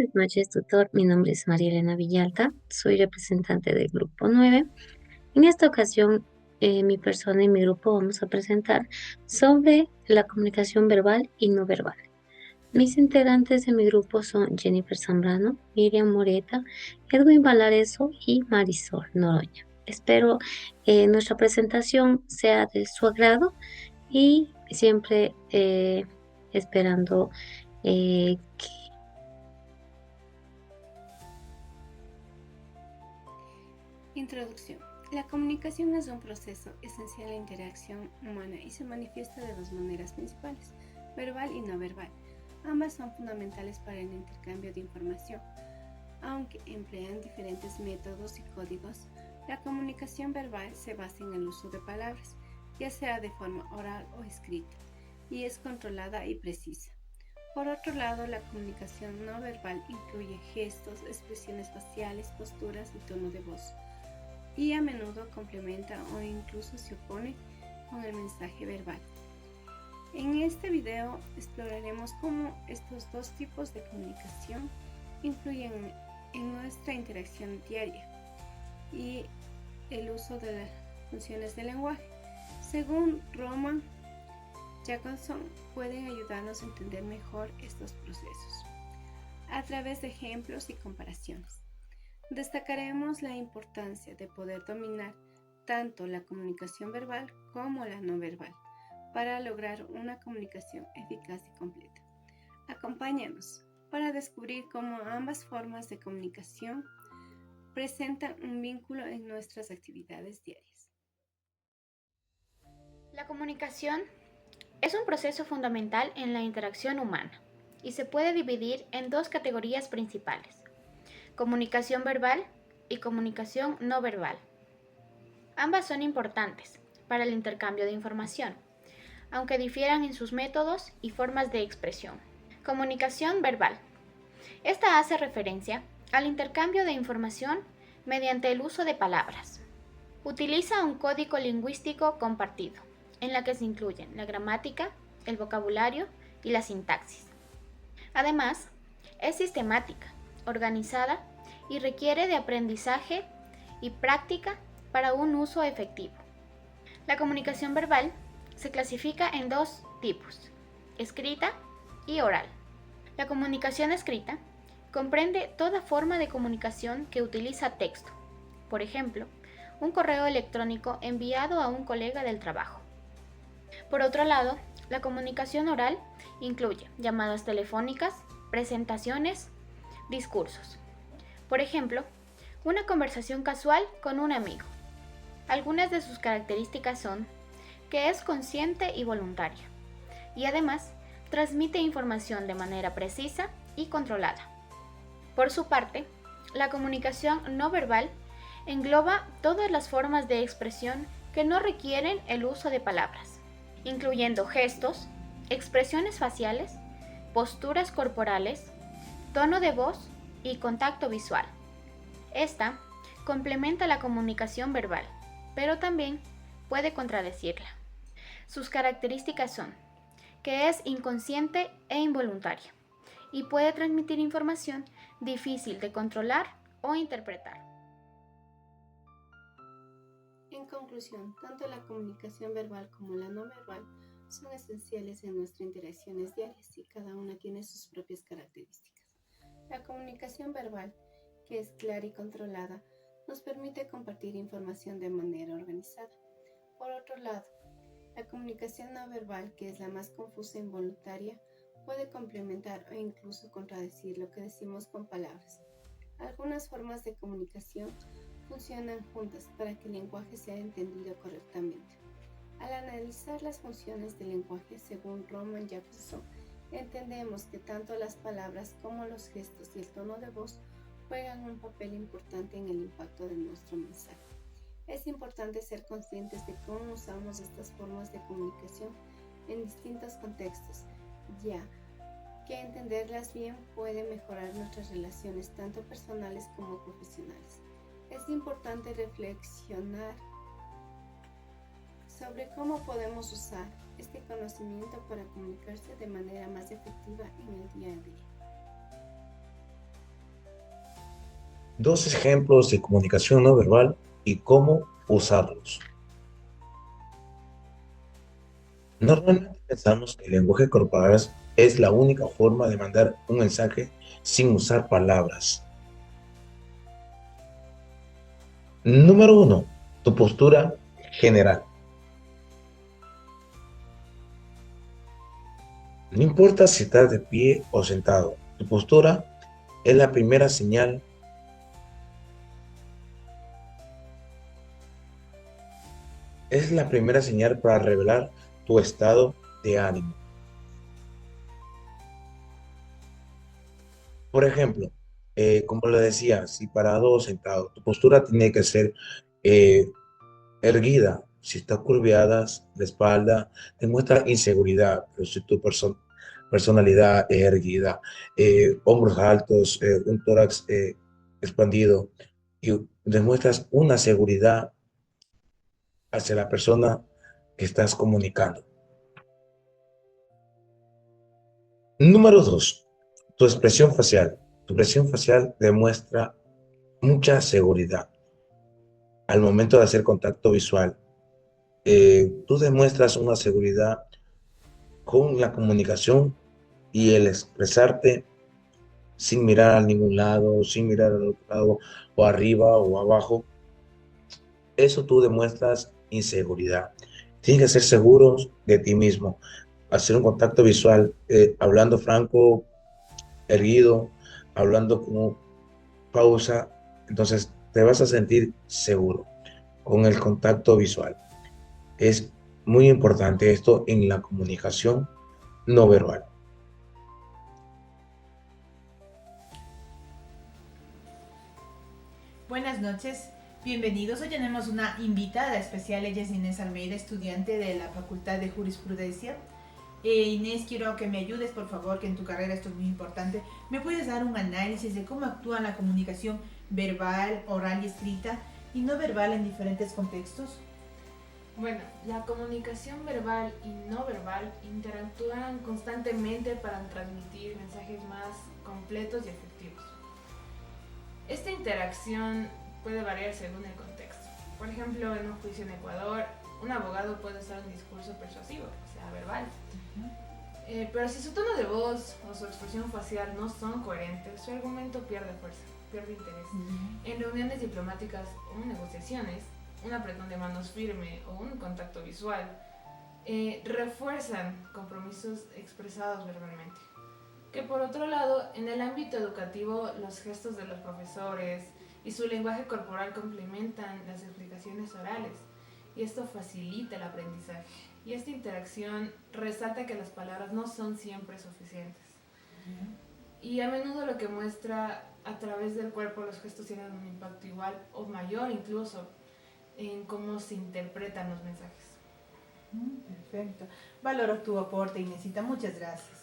Buenas noches, tutor. Mi nombre es María Elena Villalta. Soy representante del grupo 9. En esta ocasión, mi persona y mi grupo vamos a presentar sobre la comunicación verbal y no verbal. Mis integrantes de mi grupo son Jennifer Zambrano, Miriam Moreta, Edwin Valareso y Marisol Noroña. Espero nuestra presentación sea de su agrado y siempre esperando que Introducción. La comunicación es un proceso esencial de interacción humana y se manifiesta de dos maneras principales, verbal y no verbal. Ambas son fundamentales para el intercambio de información. Aunque emplean diferentes métodos y códigos, la comunicación verbal se basa en el uso de palabras, ya sea de forma oral o escrita, y es controlada y precisa. Por otro lado, la comunicación no verbal incluye gestos, expresiones faciales, posturas y tono de voz, y a menudo complementa o incluso se opone con el mensaje verbal. En este video exploraremos cómo estos dos tipos de comunicación influyen en nuestra interacción diaria y el uso de las funciones del lenguaje. Según Roman Jacobson, pueden ayudarnos a entender mejor estos procesos a través de ejemplos y comparaciones. Destacaremos la importancia de poder dominar tanto la comunicación verbal como la no verbal para lograr una comunicación eficaz y completa. Acompáñanos para descubrir cómo ambas formas de comunicación presentan un vínculo en nuestras actividades diarias. La comunicación es un proceso fundamental en la interacción humana y se puede dividir en dos categorías principales: comunicación verbal y comunicación no verbal. Ambas son importantes para el intercambio de información, aunque difieran en sus métodos y formas de expresión. Comunicación verbal. Esta hace referencia al intercambio de información mediante el uso de palabras. Utiliza un código lingüístico compartido, en la que se incluyen la gramática, el vocabulario y la sintaxis. Además, es sistemática, organizada y requiere de aprendizaje y práctica para un uso efectivo. La comunicación verbal se clasifica en dos tipos: escrita y oral. La comunicación escrita comprende toda forma de comunicación que utiliza texto, por ejemplo, un correo electrónico enviado a un colega del trabajo. Por otro lado, la comunicación oral incluye llamadas telefónicas, presentaciones, discursos. Por ejemplo, una conversación casual con un amigo. Algunas de sus características son que es consciente y voluntaria, y además transmite información de manera precisa y controlada. Por su parte, la comunicación no verbal engloba todas las formas de expresión que no requieren el uso de palabras, incluyendo gestos, expresiones faciales, posturas corporales, tono de voz y contacto visual. Esta complementa la comunicación verbal, pero también puede contradecirla. Sus características son que es inconsciente e involuntaria y puede transmitir información difícil de controlar o interpretar. En conclusión, tanto la comunicación verbal como la no verbal son esenciales en nuestras interacciones diarias y cada una tiene sus propias características. La comunicación verbal, que es clara y controlada, nos permite compartir información de manera organizada. Por otro lado, la comunicación no verbal, que es la más confusa e involuntaria, puede complementar o incluso contradecir lo que decimos con palabras. Algunas formas de comunicación funcionan juntas para que el lenguaje sea entendido correctamente. Al analizar las funciones del lenguaje según Roman Jacobson, entendemos que tanto las palabras como los gestos y el tono de voz juegan un papel importante en el impacto de nuestro mensaje. Es importante ser conscientes de cómo usamos estas formas de comunicación en distintos contextos, ya que entenderlas bien puede mejorar nuestras relaciones tanto personales como profesionales. Es importante reflexionar sobre cómo podemos usar este conocimiento para comunicarse de manera más efectiva en el día a día. Dos ejemplos de comunicación no verbal y cómo usarlos. Normalmente pensamos que el lenguaje corporal es la única forma de mandar un mensaje sin usar palabras. Número uno, tu postura general. No importa si estás de pie o sentado, tu postura es la primera señal, para revelar tu estado de ánimo. Por ejemplo, como le decía, si parado o sentado, tu postura tiene que ser eh, erguida. Si está curveada la espalda, demuestra inseguridad. Pero si tu personalidad es erguida, hombros altos, un tórax expandido, y demuestras una seguridad hacia la persona que estás comunicando. Número dos, tu expresión facial. Tu expresión facial demuestra mucha seguridad. Al momento de hacer contacto visual, tú demuestras una seguridad con la comunicación y el expresarte sin mirar a ningún lado, sin mirar al otro lado, o arriba o abajo. Eso tú demuestras inseguridad. Tienes que ser seguros de ti mismo. Hacer un contacto visual, hablando franco, erguido, hablando con pausa, entonces te vas a sentir seguro con el contacto visual. Es muy importante esto en la comunicación no verbal. Buenas noches, bienvenidos. Hoy tenemos una invitada especial, ella es Inés Almeida, estudiante de la Facultad de Jurisprudencia. Inés, quiero que me ayudes, por favor, que en tu carrera esto es muy importante. ¿Me puedes dar un análisis de cómo actúa la comunicación verbal, oral y escrita y no verbal en diferentes contextos? Bueno, la comunicación verbal y no verbal interactúan constantemente para transmitir mensajes más completos y efectivos. Esta interacción puede variar según el contexto. Por ejemplo, en un juicio en Ecuador, un abogado puede usar un discurso persuasivo, o sea, verbal. Pero si su tono de voz o su expresión facial no son coherentes, su argumento pierde fuerza, pierde interés. En reuniones diplomáticas o negociaciones, un apretón de manos firme o un contacto visual refuerzan compromisos expresados verbalmente. Que por otro lado, en el ámbito educativo, los gestos de los profesores y su lenguaje corporal complementan las explicaciones orales y esto facilita el aprendizaje. Y esta interacción resalta que las palabras no son siempre suficientes. Y a menudo lo que muestra a través del cuerpo los gestos tienen un impacto igual o mayor incluso en cómo se interpretan los mensajes. Perfecto. Valoro tu aporte, Inésita. Muchas gracias.